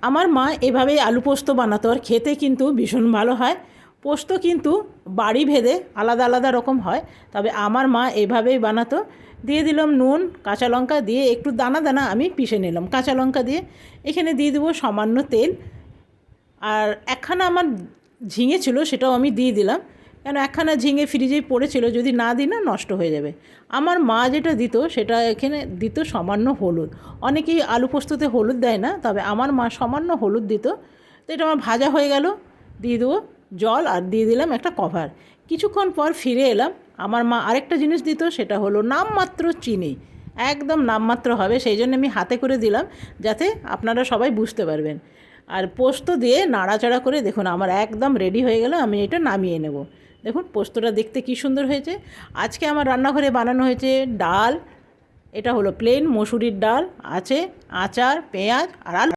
আমার মা এভাবেই আলু পোস্ত বানাতো, আর খেতে কিন্তু ভীষণ ভালো হয়। পোস্ত কিন্তু বাড়ি ভেদে আলাদা আলাদা রকম হয়, তবে আমার মা এভাবেই বানাতো। দিয়ে দিলাম নুন, কাঁচা লঙ্কা দিয়ে একটু দানা দানা আমি পিষে নিলাম কাঁচা লঙ্কা দিয়ে। এখানে দিয়ে দেবো সামান্য তেল, আর একখানা আমার ঝিঙে ছিল সেটাও আমি দিয়ে দিলাম, কেন একখানা ঝিঙে ফ্রিজেই পড়েছিল, যদি না দিই না নষ্ট হয়ে যাবে। আমার মা যেটা দিত সেটা এখানে দিত সামান্য হলুদ। অনেকেই আলু পোস্ততে হলুদ দেয় না, তবে আমার মা সামান্য হলুদ দিত। তো এটা আমার ভাজা হয়ে গেল, দিয়ে দেবো জল, আর দিয়ে দিলাম একটা কভার। কিছুক্ষণ পর ফিরে এলাম, আমার মা আরেকটা জিনিস দিত, সেটা হলো নামমাত্র চিনি। একদম নামমাত্র হবে, সেই জন্য আমি হাতে করে দিলাম, যাতে আপনারা সবাই বুঝতে পারবেন। আর পোস্ত দিয়ে নাড়াচাড়া করে দেখুন আমার একদম রেডি হয়ে গেল, আমি এটা নামিয়ে নেব। দেখুন পোস্তটা দেখতে কী সুন্দর হয়েছে। আজকে আমার রান্নাঘরে বানানো হয়েছে ডাল, এটা হলো প্লেন মসুরির ডাল, আছে আচার, পেঁয়াজ আর আলু।